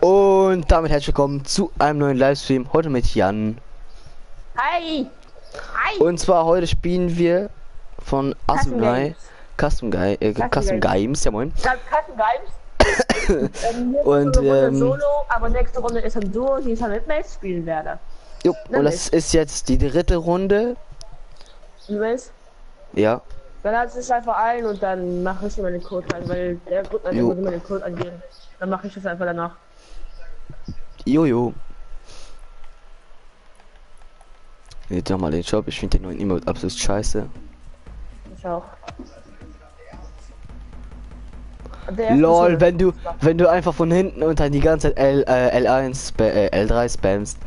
Und damit herzlich willkommen zu einem neuen Livestream. Heute mit Jan. Hi! Hi! Und zwar heute spielen wir von Custom Games, ja moin. Custom Games. Und Solo, aber nächste Runde ist ein Duo, die ich mit Mates spielen werde. jo, und das ist jetzt die dritte Runde. Du willst? Ja. Dann lasse ich einfach ein und dann mache ich meine Code rein, weil der Grund muss immer den Code angeben. Dann mache ich das einfach danach. Jojo. Jetzt nochmal den Job. Ich finde den neuen Emote absolut scheiße. Ich auch. LOL, wenn du einfach von hinten und dann die ganze Zeit L1, L3 spammst.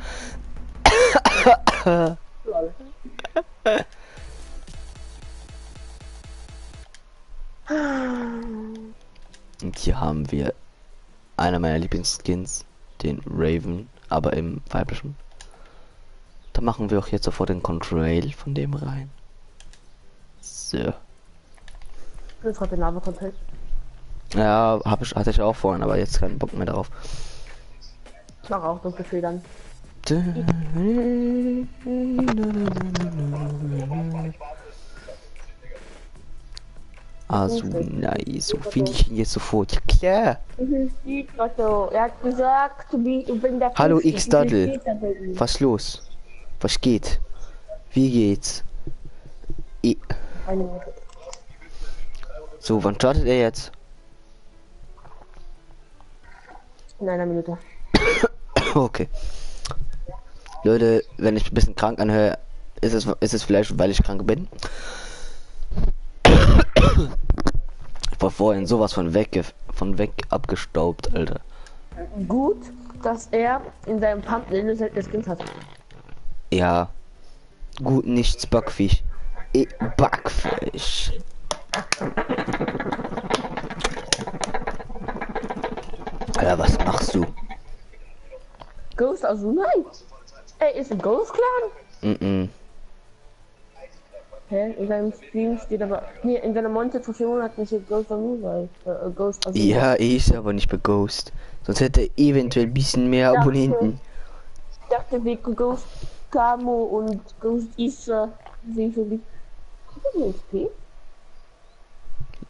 Und hier haben wir einer meiner Lieblingsskins, den Raven, aber im weiblichen. Da machen wir auch jetzt sofort den Control von dem rein. So. Jetzt hat den Lava komplett. Ja, hatte ich auch vorhin, aber jetzt keinen Bock mehr drauf. Ich mache auch dunkle Federn. Also, nice. So finde ich ihn jetzt sofort. Ja, klar. Er hat gesagt, wenn der Hallo X-Daddle. Was los? Was geht? Wie geht's? So, wann startet er jetzt? In einer Minute. Okay. Leute, wenn ich ein bisschen krank anhöre, ist es vielleicht, weil ich krank bin. Ich war vorhin sowas von weg abgestaubt, Alter. Gut, dass er in seinem Pump den Skins hat. Ja. Gut, nichts Backfisch. Backfisch. Alter, was machst du? Ghost Azunai? Ey, ist ein Ghost Clan? Mhm. Hä? In seinem Stream steht aber. Nee, in seiner Monte-Version hat nicht Ghost Azunai. Ghost Azunai. Ja, ich aber nicht bei Ghost. Sonst hätte er eventuell ein bisschen mehr Abonnenten. Ich dachte, wegen Ghost Camo und Ghost Isa sind so die.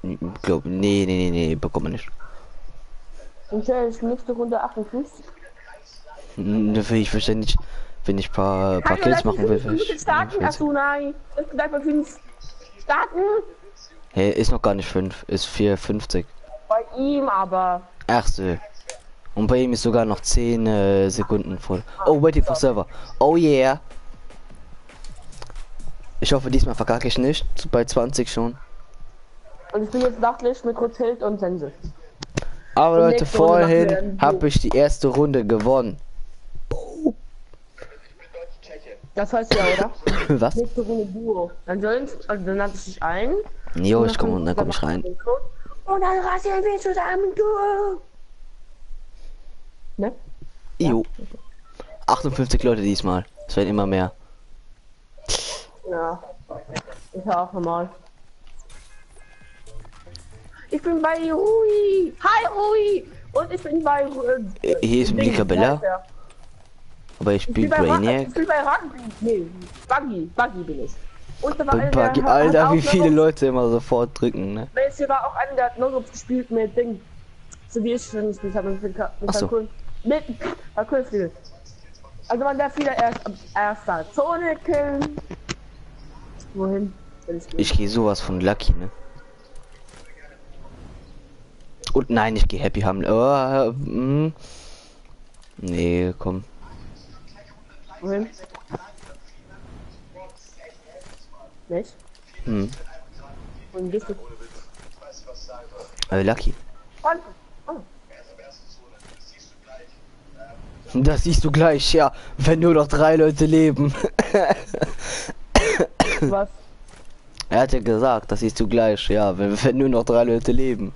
Ich glaube, nee, bekommt man nicht. Und ja, ist nächste Runde 58. Ich verstehe nicht, wenn ich paar Kills machen will. Starten, Azunai. Ich bin einfach 5. Starten. Hey, ist noch gar nicht 5, ist 4,50. Bei ihm aber. Ach so. Und bei ihm ist sogar noch 10 Sekunden voll. Oh, waiting for server. Oh yeah. Ich hoffe, diesmal verkacke ich nicht. Bei 20 schon. Und ich bin jetzt nachtlich mit Hotel und Sense. Aber Leute, vorhin habe ich die erste Runde gewonnen. Das heißt ja, oder? Was? Nächste Runde Duo. Dann dann lade ich dich ein. Jo, ich komme und dann komme ich rein. Und dann rasieren wir zusammen Duo. Ne? Jo. 58 Leute diesmal. Es werden immer mehr. Ja. Ist ja auch normal. Ich bin bei Rui. Hi Rui. Und ich bin bei hier ist Blickerbella. Aber ich spiele Brainiac. Ich bin bei Rugby. Nee, Buggy bin ich. Und da war Buggy, Alter, wie viele Leute immer sofort drücken, ne? Hier war auch einer, der hat Nogos gespielt mit Ding. So wie ich schon gespielt habe mit Achso. Mit Cool. Also man darf wieder erster Zone killen. Wohin? Ich gehe sowas von Lucky, ne? Und nein, ich gehe Happy haben. Nee, komm. Wohin? Nicht? Wohin gehst du? Lucky. Oh. Das siehst du gleich, ja, wenn nur noch 3 Leute leben. Was? Er hat ja gesagt, das siehst du gleich, ja, wenn nur noch 3 Leute leben.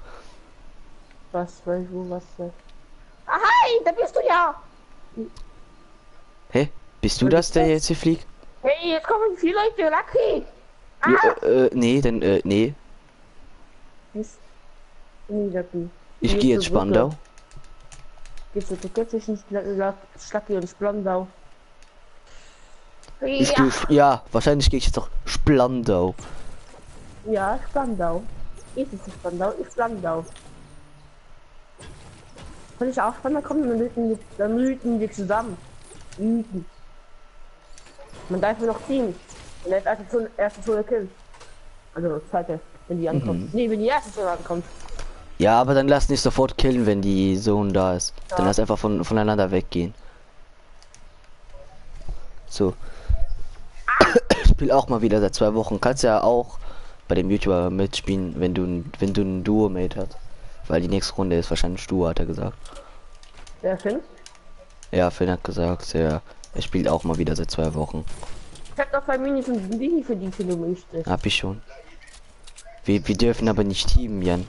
Was? Ah, hi, da bist du ja! Hä? Bist du das, der jetzt hier fliegt? Hey, jetzt kommen viele Leute, Lucky! Nee, denn, nee. Ist nie Lucky. Ich gehe jetzt Spandau. Gibt's eine Brücke zwischen Schlacki und Splandau? Ich Ja, gehe, ja, wahrscheinlich gehe ich jetzt auch Splandau. ja, Splandau. Ist es nicht Splandau? Ist Splandau. Kann ich auch Spandau kommen? Dann müten wir zusammen. Müten. Man darf nur noch ziehen. Und der erste Zone killen. Also zweite, wenn die ankommt. Nee, wenn die erste Zone ankommt. Ja, aber dann lass nicht sofort killen, wenn die Zone da ist. Ja. Dann lass einfach voneinander weggehen. So. Ich spiele auch mal wieder seit 2 Wochen. Kannst ja auch bei dem YouTuber mitspielen, wenn du ein Duo-Mate hast. Weil die nächste Runde ist wahrscheinlich Duo, hat er gesagt. Wer Finn? Ja, Finn hat gesagt, er spielt auch mal wieder seit 2 Wochen. Ich hab doch bei Minis und Dini für die du möchtest. Hab ich schon. Wir dürfen aber nicht teamen, Jan.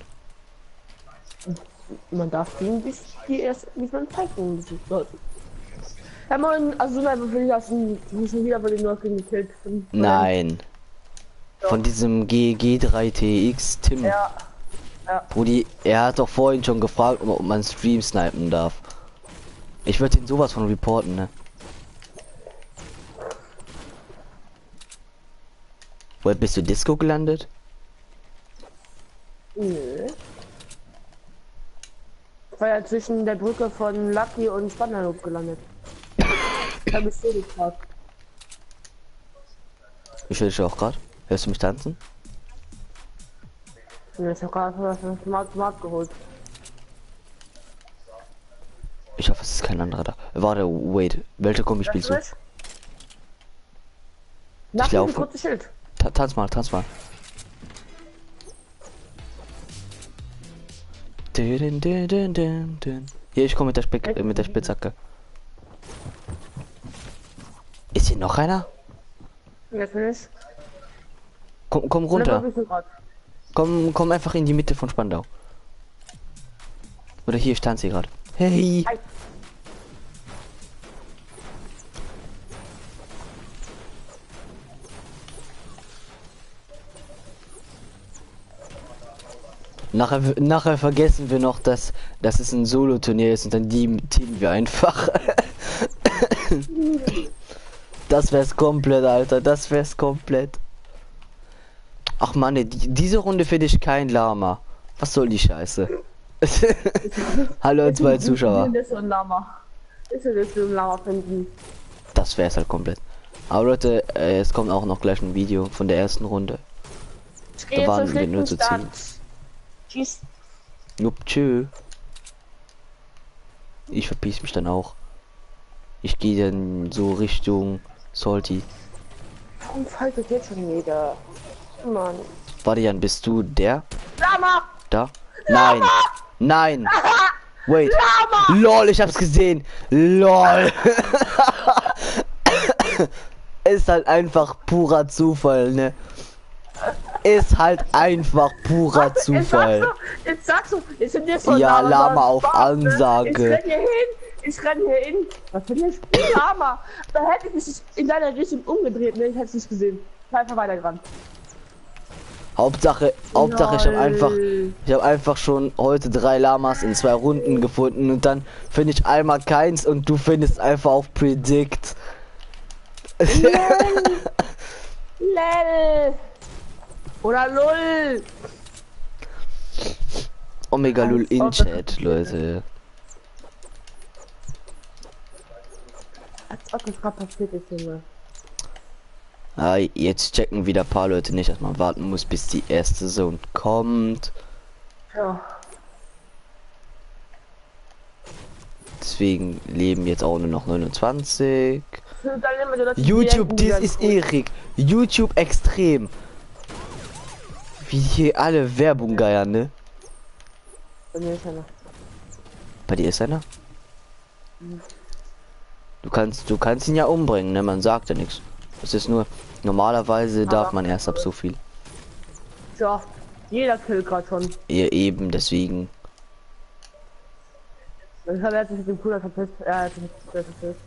Man darf gehen, bis man zeigen sollte. Ja, man, also so einfach will ich lassen, schon wieder wurde nur gekillt. Nein. Doch. Von diesem GG3TX Tim. Ja. Ja. Brudi, er hat doch vorhin schon gefragt, ob man Stream snipen darf. Ich würde ihn sowas von reporten, ne? Wo bist du Disco gelandet? Nö. Ich war ja zwischen der Brücke von Lucky und Spandau gelandet. Da bist du gefragt. Ich höre dich auch gerade. Hörst du mich tanzen? Ich hab gerade was vom Automat geholt. Ich hoffe, es ist kein anderer da. Warte, wait. Welche Kombi spielst du? Nach dem laufe. kurze Schild. Tanz mal, tanz mal. Hier, ich komme mit der Spitzhacke. Ist hier noch einer? Jetzt bin ich. Komm runter. Komm einfach in die Mitte von Spandau. Oder hier, ich tanze hier gerade. Hey! Hi. Nachher vergessen wir noch, dass es ein Solo-Turnier ist und dann teamen wir einfach. Das wär's komplett, Alter. Das wär's komplett. Ach Mann, diese Runde finde ich kein Lama. Was soll die Scheiße? Hallo, 2 Zuschauer. Das ist so ein Lama. Ist das so ein Lama finden? Das wär's halt komplett. Aber Leute, es kommt auch noch gleich ein Video von der ersten Runde. Ich gehe Da jetzt waren wir nur zu 10. Tschüss. Jupp, tschö. Ich verpiss mich dann auch. Ich gehe dann so Richtung Salty. Warum fällt das jetzt schon wieder? Mann. Warte, Jan, bist du der? Lama! Da? Nein! Nein! Wait! Lama! LOL, ich hab's gesehen! LOL! Ist halt einfach purer Zufall, ne? Ist halt einfach purer Zufall. Jetzt sagst du, jetzt sind wir so Ja, Lama auf Spaß, ne? Ansage. Ich renn hier hin. Was für ein Spiel, Lama? Da hätte ich mich in deiner Richtung umgedreht, ne? Ich hätte es nicht gesehen. Ich bin einfach weitergerannt. Hauptsache, ich habe einfach schon heute 3 Lamas in 2 Runden gefunden und dann finde ich einmal keins und du findest einfach auf Predict. Lel. Oder LOL. Omega Lul in Chat, Leute. Als ob das gerade passiert ist, Junge. Ah, jetzt checken wieder ein paar Leute nicht, dass man warten muss, bis die erste Zone kommt. Ja. Deswegen leben jetzt auch nur noch 29. Dann nehmen wir das YouTube, Direkt das ist Erik. YouTube extrem. Wie hier alle Werbung geiern, ne? Bei mir ist einer. Bei dir ist einer? Du kannst ihn ja umbringen, ne? Man sagt ja nichts. Es ist nur, normalerweise darf man erst ab so viel. Ja, jeder killt gerade schon. Ihr eben, deswegen. Ich habe jetzt mit dem Cooler verpisst. Er hat sich verpisst.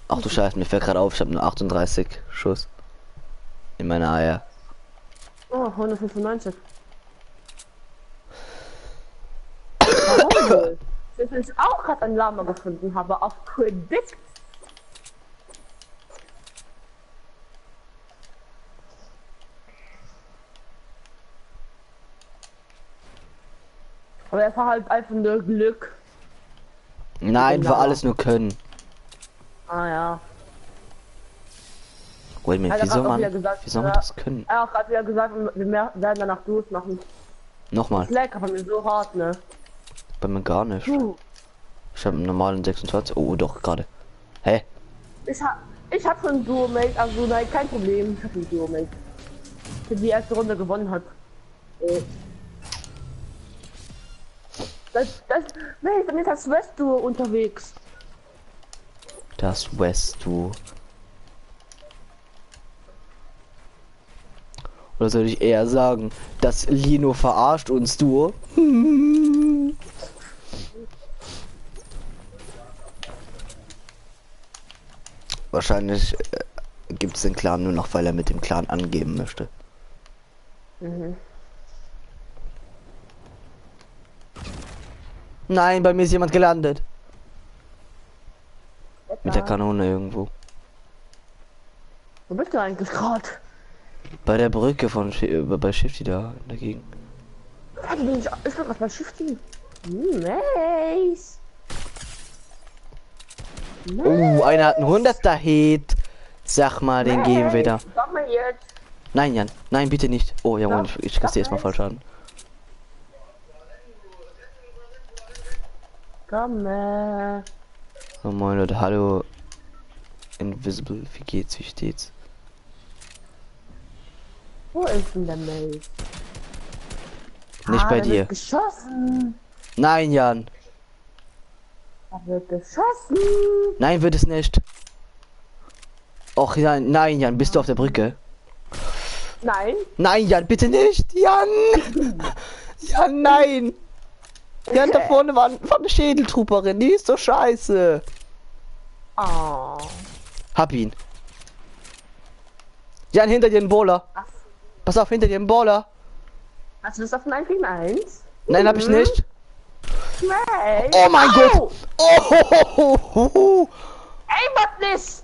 Ach du Scheiße, mir fällt gerade auf, ich habe nur 38 Schuss. In meiner Eier. Oh, 195. Warum wohl? dass ich auch gerade ein Lama gefunden habe auf Predict. Aber es war halt einfach nur Glück. Nein, war alles nur können. Ah ja. Wait a minute, Hat er wie soll grad auch man, wieder gesagt, wie soll man ja. das können? Er hat gerade wieder gesagt, wir werden danach durchmachen. Nochmal, Das lag aber mir so hart, ne? bei mir gar nicht. Puh. Ich habe einen normalen 26. Oh, doch, gerade. Hä? Ich hab schon ein Duo-Mate, also nein, kein Problem. Ich hab ein Duo-Mate. Der die erste Runde gewonnen hat. Nee, dann ist das West-Duo unterwegs. Das West, du. Oder soll ich eher sagen, das Lino verarscht uns, du? Wahrscheinlich gibt es den Clan nur noch, weil er mit dem Clan angeben möchte. Mhm. Nein, bei mir ist jemand gelandet. Mit der Kanone irgendwo. Wo bist du eigentlich gerade? Bei der Brücke von bei Shifty da dagegen. Warte, bin ich bin was bei Shifty. Nice. Oh, einer hat einen 100er Hit. Sag mal, den geben wir da. Sag mal jetzt. Nein, Jan. Nein, bitte nicht. Oh, ja, Mann, ich kassiere erstmal falsch an. Komm. So, moin Leute, hallo. Invisible, wie geht's, wie steht's? Wo ist denn der Mail? Nicht bei der dir. Wird geschossen. Nein, Jan. Da wird geschossen. Nein, wird es nicht. Och, Jan, nein, Jan, bist du auf der Brücke? Nein. Nein, Jan, bitte nicht. Jan! Jan, nein! Jan, da vorne war eine Schädeltrooperin, die ist so scheiße. Oh. Hab ihn. Jan, hinter dir ein Bowler. Ach, Pass auf, hinter dir ein Bowler. hast du das auf ein 1 gegen 1? Nein, hab ich nicht. Nein. Oh mein Au! Gott! Oh! Aimbot nicht!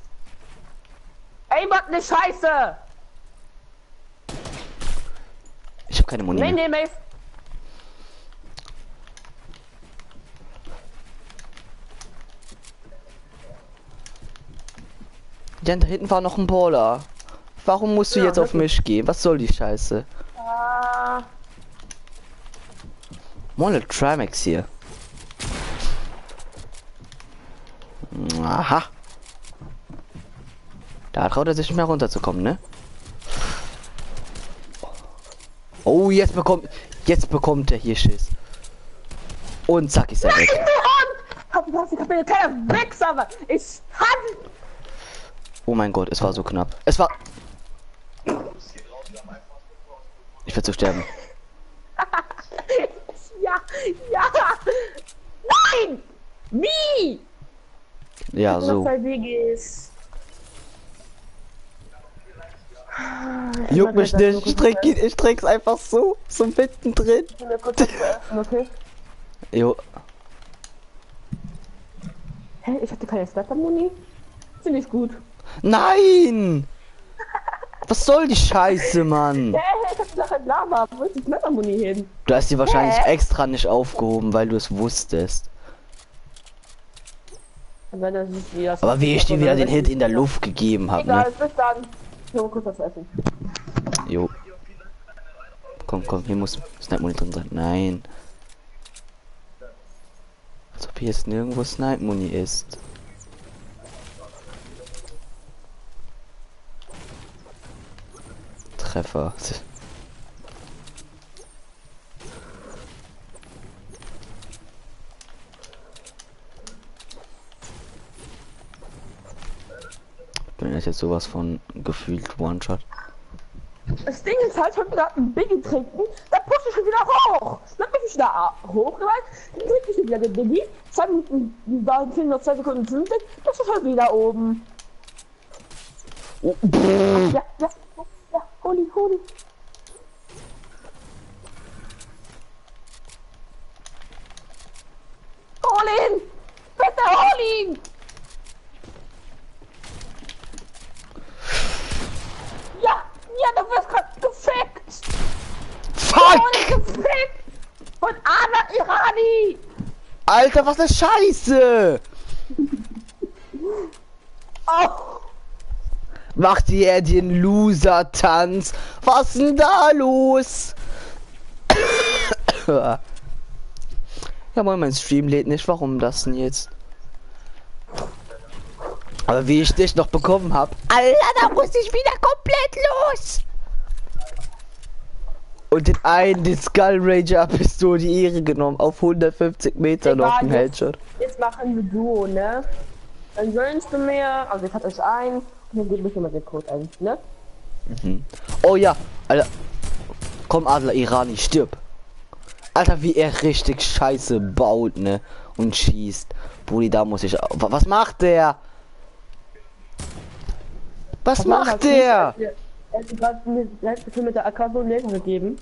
Aimbot nicht scheiße! Ich hab keine Muni mehr. Nee, Mace. Jan, da hinten war noch ein Bowler. Warum musst du Ja, jetzt auf wirklich. mich gehen? Was soll die Scheiße? Molle Trimax hier. Aha. Da traut er sich nicht mehr runterzukommen, ne? Oh, jetzt bekommt er hier Schiss. Und zack ist er weg. Ich hab mir keine Wichser, aber ich hatte. Oh mein Gott, es war so knapp. Es war... Ich werde zu sterben. Ja! Nein! Wie? Ja, so. Bei Biggies. Juckt mich nicht. Ich träg's einfach so mittendrin. Okay. Jo. Hä, ich hatte keine Starter-Muni. Finde ich gut. Nein! Was soll die Scheiße, Mann? Hä, ich hatte nachher Lava. Wo ist die Starter-Muni hin? Du hast die wahrscheinlich extra nicht aufgehoben, weil du es wusstest. Aber wie ich dir wieder den Hit in der Luft gegeben habe, Egal, ne? bis dann. Ich hol kurz was essen. Jo. Komm, hier muss Snipe Muni drin sein. Nein. Als ob hier jetzt nirgendwo Snipe Muni ist. Treffer. Bin jetzt sowas von gefühlt One-Shot. Das Ding ist halt, schon gerade ein Biggie trinken, dann pushe ich schon wieder hoch. Dann bin ich wieder hochgereicht, dann trinke ich wieder den Biggie, 2 Minuten, da fehlen noch 2 Sekunden 50, dann ist halt wieder oben. Oh, Ja, holi. Hol ihn! Bitte hol ihn! Ja! Ja, du wirst gerade gefickt! Fuck! Gefickt! Von Ana Irani! Alter, was eine Scheiße! Oh! Macht ihr den Loser-Tanz? Was ist denn da los? Ja, moin, mein Stream lädt nicht. Warum das denn jetzt? Aber wie ich dich noch bekommen habe. Alter, da muss ich wieder komplett los! Und den einen, den Skull Ranger, bist du die Ehre genommen. Auf 150 Meter noch ein Headshot. Jetzt machen wir Duo, ne? Dann gönnst du mir, also ich hatte euch ein, und dann gebe ich immer den Code ein, ne? Mhm. Oh ja, Alter. Komm, Adler Irani, stirb. Alter, wie er richtig Scheiße baut, ne? Und schießt. Brudi, da muss ich. Was macht der? Was macht der? Er hat gerade mit der AK so Leben gegeben.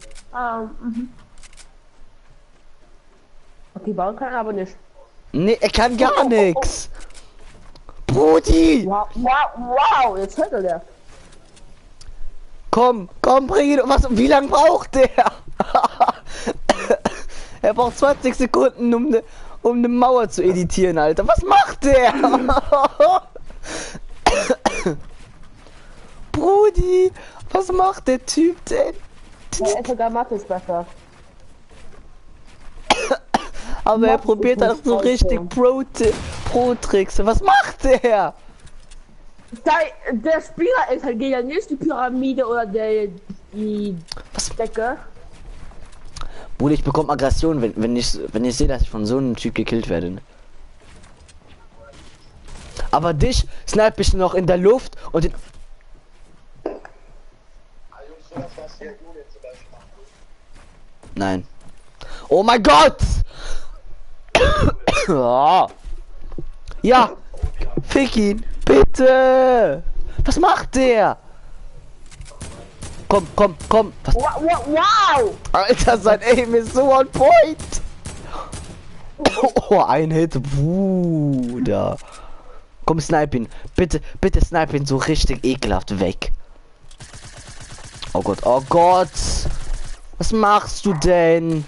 Okay, bauen kann er aber nicht. Nee, er kann gar nichts. Brudi! Wow, wow, wow, jetzt hört er der. Komm, bring ihn. Wie lange braucht der? Er braucht 20 Sekunden, um eine Mauer zu editieren, Alter. Was macht der? Brudi, was macht der Typ denn? Er ist sogar Mathe besser. Aber er probiert auch so richtig Pro-Tricks. Was macht der? Der Spieler ist halt ja nicht die Pyramide oder die Decke. Bruder, ich bekomme Aggression, wenn ich sehe, dass ich von so einem Typ gekillt werde. Ne? Aber dich snipe ich noch in der Luft und den... Nein. Oh mein Gott! Ja! Fick ihn! Bitte! Was macht der? Komm! Was? Wow! Alter, sein Aim ist so on point! Oh, ein Hit, Bruder! Komm, snipe ihn! Bitte snipe ihn so richtig ekelhaft weg! Oh Gott! Was machst du denn?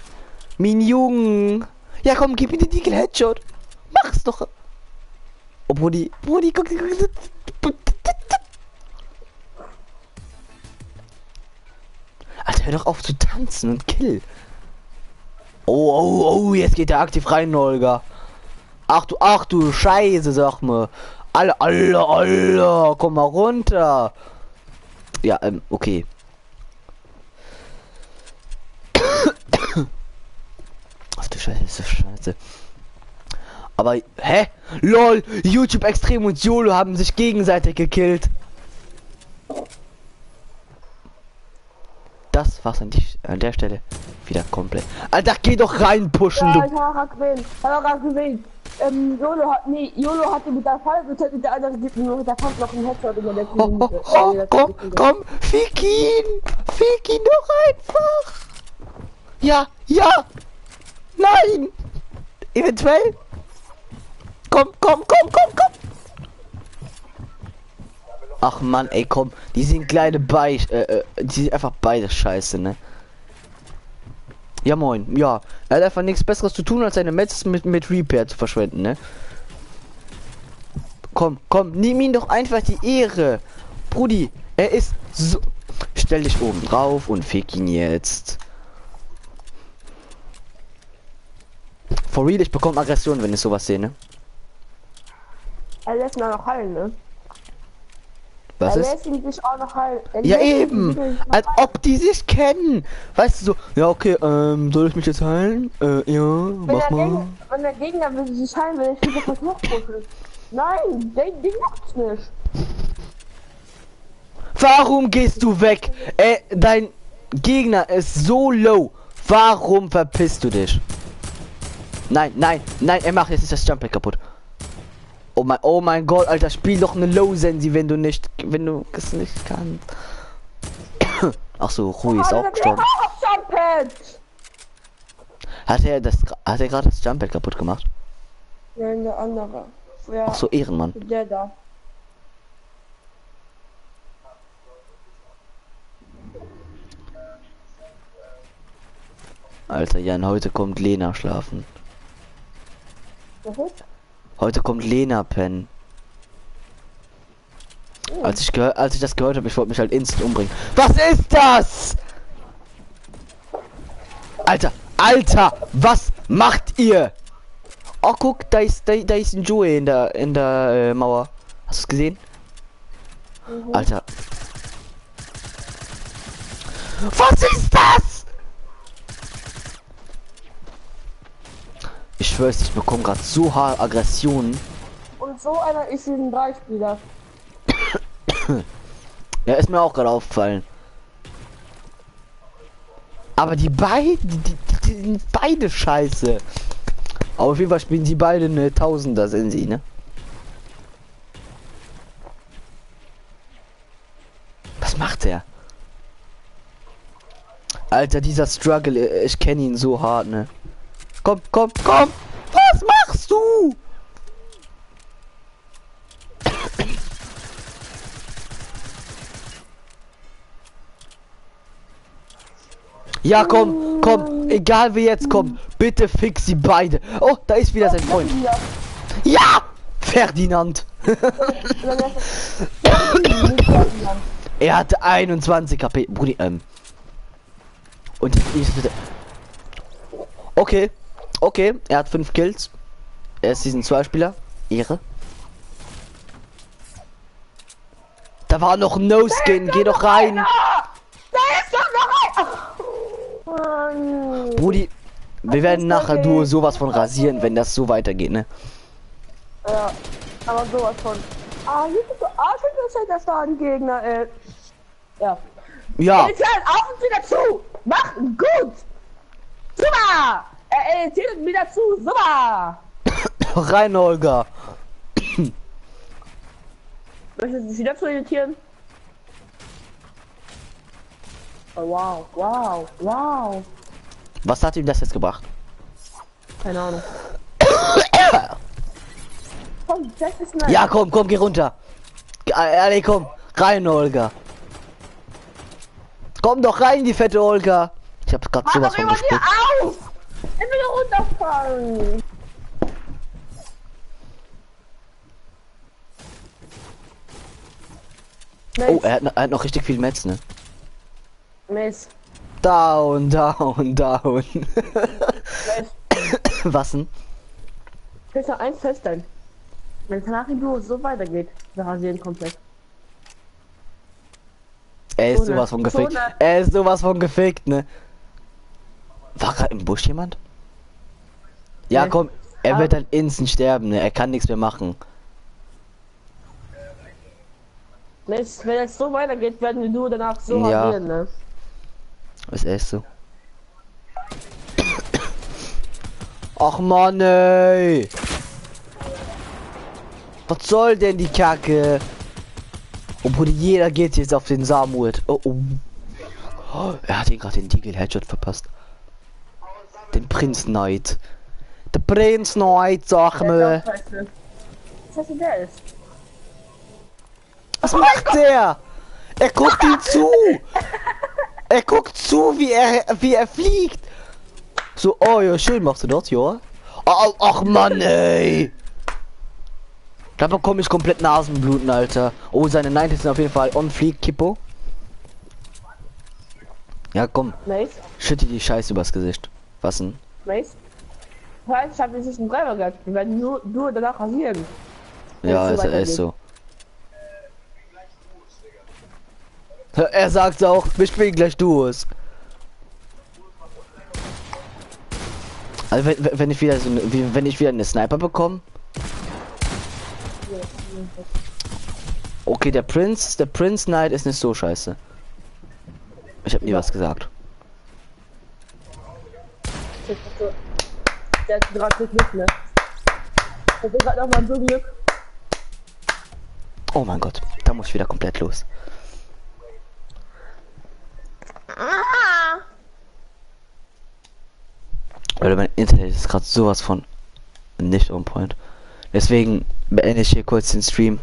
Mein Jungen! Ja komm, gib mir den Deagle Headshot! Mach's doch! Oh, Brudi, guck. Alter, hör doch auf zu tanzen und kill! Oh, jetzt geht er aktiv rein, Olga! Ach du Scheiße, sag mal! Alle, komm mal runter! Ja, okay. Ach du Scheiße. Aber, hä? LOL! YouTube Extrem und YOLO haben sich gegenseitig gekillt. Das war's an der Stelle wieder komplett. Alter, geh doch rein pushen, Ja, du. ich habe gerade gesehen. YOLO hatte mit der Fall getötet, der andere gibt nur mit der Kampf noch einen Headshot in der letzten Minute. Komm, fick ihn doch einfach. Ja, nein, eventuell. Komm. Ach man, ey, komm, die sind kleine die sind einfach beide scheiße, ne? Ja moin, ja. Er hat einfach nichts besseres zu tun, als seine Metz mit Repair zu verschwenden, ne? Komm, nimm ihn doch einfach die Ehre. Brudi, er ist so... Stell dich oben drauf und fick ihn jetzt. For real, ich bekomme Aggression, wenn ich sowas sehe, ne? Er lässt ihn auch noch heilen, ne? Was er ist? lässt ihn sich auch noch heilen. Ja eben, als ob die sich kennen. Weißt du so, ja okay, soll ich mich jetzt heilen? Ja, mach mal. Wenn der Gegner will sich heilen, will ich wieder hochpushen. Nein, den macht's nicht. Warum gehst du weg? Dein Gegner ist so low. Warum verpisst du dich? Nein, er macht jetzt das Jump Pad kaputt. Oh mein Gott, Alter, spiel doch eine Low Sensi, wenn du es nicht kannst. Ach so, Rui ist auch gestorben. Hat er gerade das Jump Pad kaputt gemacht? Nein, der andere. Ja, Ach so, Ehrenmann. der da. Alter, Jan, heute kommt Lena schlafen. Was ist? Heute kommt Lena pennen. Als ich das gehört habe, ich wollte mich halt instant umbringen. Was ist das? Alter, was macht ihr? Oh, guck, da ist ein Joey in der Mauer. Hast du es gesehen? Alter. Was ist das? Ich schwör's, ich bekomme gerade so hart Aggressionen. Und so einer ist ein 3-Spieler. Ja, ist mir auch gerade aufgefallen. Aber die beiden, die sind beide scheiße. Aber auf jeden Fall spielen die beide eine Tausender, sind sie, ne? Was macht er? Alter, dieser Struggle, ich kenne ihn so hart, ne? Komm! Was machst du? Ja, komm, egal wie jetzt kommt, bitte fix sie beide. Oh, da ist wieder sein Freund. Ja, Ferdinand. Er hatte 21 KP. Brudi, und ich bitte. Okay, er hat 5 Kills. Er ist diesen 2-Spieler. Ehre. Da war noch ein No-Skin, geh doch rein. Da ist doch noch ein! Brudi, wir werden nachher Duo sowas von rasieren, wenn das so weitergeht, ne? Ja, aber sowas von. Ah, hier ist so Arschloch, das da ein Gegner, Ja. Ja. Jetzt auf und wieder zu! Mach gut! Super! Er editiert wieder zu! Super! Rein, Olga. Möchtest du dich wieder zu editieren? Oh, wow. Was hat ihm das jetzt gebracht? Keine Ahnung. Komm, das ist nice. Ja, komm, geh runter. Allez, komm, rein, Olga. Komm doch rein, die fette Olga. Ich hab grad sowas von gespielt. Auf! Ich will runterfallen. Oh, er hat noch richtig viel Metz, ne? Mist. Down. Was denn? Ich will noch eins feststellen. Wenn es nach dem Duo so weitergeht, wir rasieren komplett. Er ist Zone. sowas von gefickt. Zone. Er ist sowas von gefickt, ne? War gerade im Busch jemand? Ja, Nee. komm, er wird dann instant sterben, ne? Er kann nichts mehr machen. Mist, wenn es so weitergeht, werden wir nur danach so Ja. rasieren, ne? Ist echt so. Ach Mann, ey! Was soll denn die Kacke? Obwohl jeder geht jetzt auf den Samuel. Oh. Oh, er hat ihn gerade den Deagle Headshot verpasst. Den Prinz Knight. Der Prinz Knight, sag mal. Was ist der ist? Was macht der? Er guckt ihm zu. Er guckt zu, wie er fliegt. So, oh ja, schön machst du das, ja. Ach Mann, ey. Da bekomme ich komplett Nasenbluten, Alter. Oh, seine 90 sind auf jeden Fall on fleek, Kippo. Ja, komm. Mace? Schütte die Scheiße übers Gesicht. Was denn? Mace? Ich habe jetzt einen Treiber gehabt. Wir werden nur danach rasieren. Ja, Wenn's so ist weitergeht. so. Er sagt auch, wir spielen gleich Duos. Also wenn ich wieder wenn ich wieder eine Sniper bekomme. Okay, der Prince Knight ist nicht so scheiße. Ich habe nie was gesagt. Der hat gerade Glück, ne? Ich bin gerade noch mal so Glück. Oh mein Gott, da muss ich wieder komplett los. Leute, mein Internet ist gerade sowas von nicht on point. Deswegen beende ich hier kurz den Stream.